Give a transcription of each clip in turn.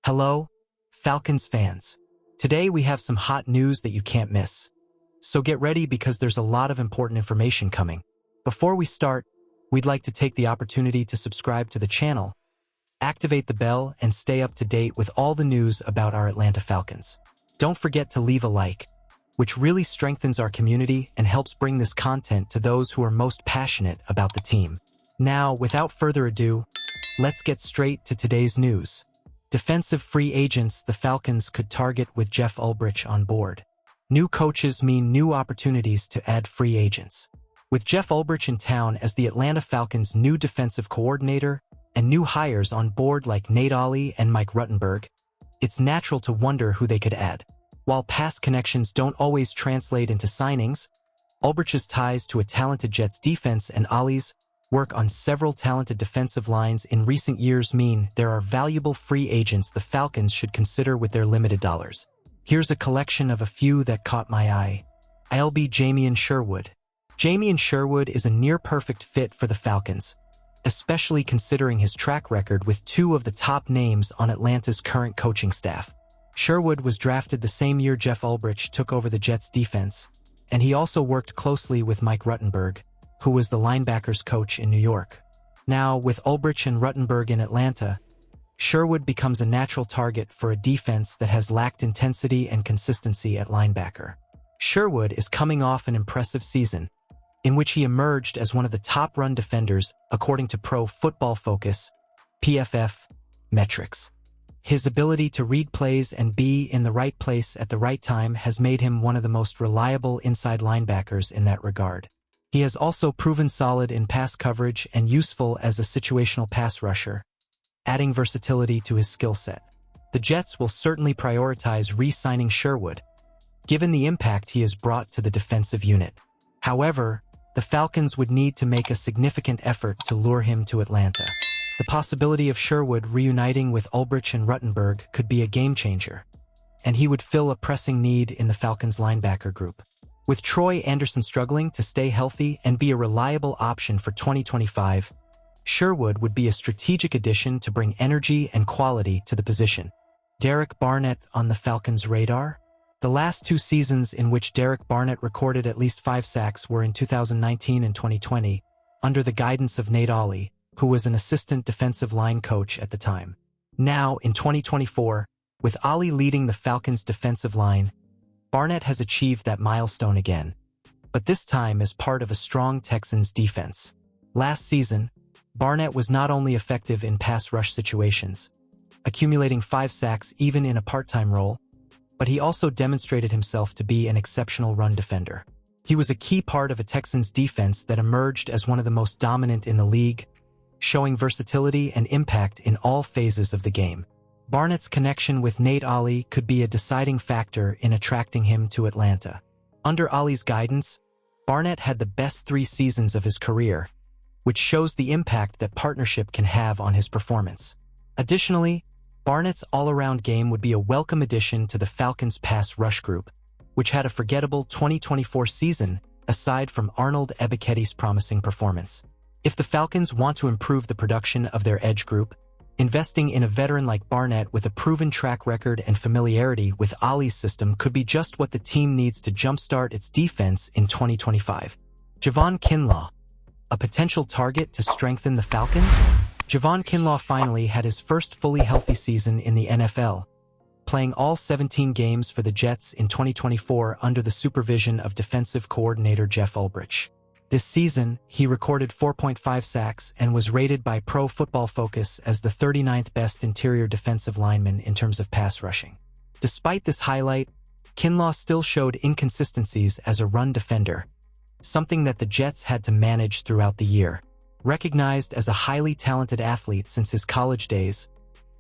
Hello, Falcons fans. Today we have some hot news that you can't miss. So get ready because there's a lot of important information coming. Before we start, we'd like to take the opportunity to subscribe to the channel, activate the bell, and stay up to date with all the news about our Atlanta Falcons. Don't forget to leave a like, which really strengthens our community and helps bring this content to those who are most passionate about the team. Now, without further ado, let's get straight to today's news. Defensive free agents the Falcons could target with Jeff Ulbrich on board. New coaches mean new opportunities to add free agents. With Jeff Ulbrich in town as the Atlanta Falcons' new defensive coordinator and new hires on board like Nate Ollie and Mike Ruttenberg, it's natural to wonder who they could add. While past connections don't always translate into signings, Ulbrich's ties to a talented Jets defense and Ollie's work on several talented defensive lines in recent years mean there are valuable free agents the Falcons should consider with their limited dollars. Here's a collection of a few that caught my eye. Jamie Sherwood. Jamie Sherwood is a near-perfect fit for the Falcons, especially considering his track record with two of the top names on Atlanta's current coaching staff. Sherwood was drafted the same year Jeff Ulbrich took over the Jets' defense, and he also worked closely with Mike Ruttenberg, who was the linebackers coach in New York. Now, with Ulbrich and Ruttenberg in Atlanta, Sherwood becomes a natural target for a defense that has lacked intensity and consistency at linebacker. Sherwood is coming off an impressive season, in which he emerged as one of the top run defenders according to Pro Football Focus, PFF, metrics. His ability to read plays and be in the right place at the right time has made him one of the most reliable inside linebackers in that regard. He has also proven solid in pass coverage and useful as a situational pass rusher, adding versatility to his skill set. The Jets will certainly prioritize re-signing Sherwood, given the impact he has brought to the defensive unit. However, the Falcons would need to make a significant effort to lure him to Atlanta. The possibility of Sherwood reuniting with Ulbrich and Ruttenberg could be a game-changer, and he would fill a pressing need in the Falcons' linebacker group. With Troy Anderson struggling to stay healthy and be a reliable option for 2025, Sherwood would be a strategic addition to bring energy and quality to the position. Barnett on the Falcons' radar? The last two seasons in which Barnett recorded at least 5 sacks were in 2019 and 2020, under the guidance of Nate Ollie, who was an assistant defensive line coach at the time. Now, in 2024, with Ollie leading the Falcons' defensive line, Barnett has achieved that milestone again, but this time as part of a strong Texans defense. Last season, Barnett was not only effective in pass rush situations, accumulating 5 sacks even in a part-time role, but he also demonstrated himself to be an exceptional run defender. He was a key part of a Texans defense that emerged as one of the most dominant in the league, showing versatility and impact in all phases of the game. Barnett's connection with Nate Ollie could be a deciding factor in attracting him to Atlanta. Under Ollie's guidance, Barnett had the best 3 seasons of his career, which shows the impact that partnership can have on his performance. Additionally, Barnett's all-around game would be a welcome addition to the Falcons' pass rush group, which had a forgettable 2024 season aside from Arnold Ebiketti's promising performance. If the Falcons want to improve the production of their edge group, investing in a veteran like Barnett with a proven track record and familiarity with Ollie's system could be just what the team needs to jumpstart its defense in 2025. Javon Kinlaw, a potential target to strengthen the Falcons? Javon Kinlaw finally had his first fully healthy season in the NFL, playing all 17 games for the Jets in 2024 under the supervision of defensive coordinator Jeff Ulbrich. This season, he recorded 4.5 sacks and was rated by Pro Football Focus as the 39th best interior defensive lineman in terms of pass rushing. Despite this highlight, Kinlaw still showed inconsistencies as a run defender, something that the Jets had to manage throughout the year. Recognized as a highly talented athlete since his college days,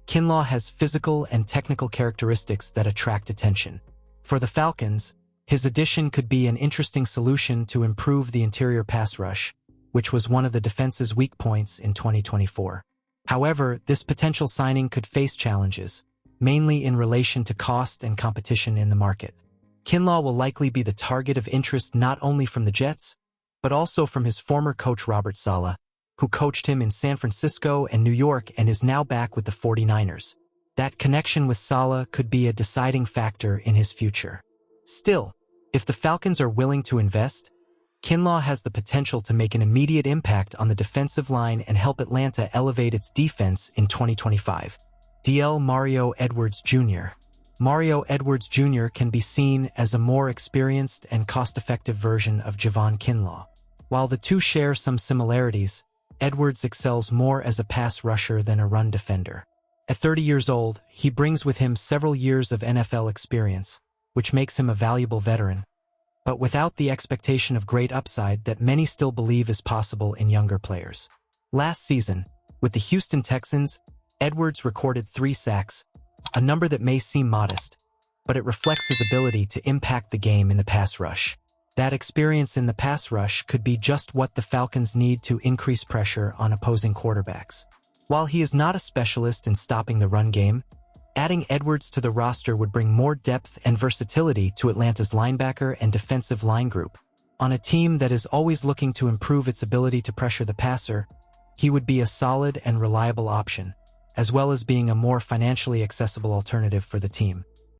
Kinlaw has physical and technical characteristics that attract attention. For the Falcons, his addition could be an interesting solution to improve the interior pass rush, which was one of the defense's weak points in 2024. However, this potential signing could face challenges, mainly in relation to cost and competition in the market. Kinlaw will likely be the target of interest not only from the Jets, but also from his former coach Robert Saleh, who coached him in San Francisco and New York and is now back with the 49ers. That connection with Saleh could be a deciding factor in his future. Still, if the Falcons are willing to invest, Kinlaw has the potential to make an immediate impact on the defensive line and help Atlanta elevate its defense in 2025. DL Mario Edwards Jr. Mario Edwards Jr. can be seen as a more experienced and cost-effective version of Javon Kinlaw. While the two share some similarities, Edwards excels more as a pass rusher than a run defender. At 30 years old, he brings with him several years of NFL experience, which makes him a valuable veteran, but without the expectation of great upside that many still believe is possible in younger players. Last season, with the Houston Texans, Edwards recorded 3 sacks, a number that may seem modest, but it reflects his ability to impact the game in the pass rush. That experience in the pass rush could be just what the Falcons need to increase pressure on opposing quarterbacks. While he is not a specialist in stopping the run game, adding Edwards to the roster would bring more depth and versatility to Atlanta's linebacker and defensive line group. On a team that is always looking to improve its ability to pressure the passer, he would be a solid and reliable option, as well as being a more financially accessible alternative for the team.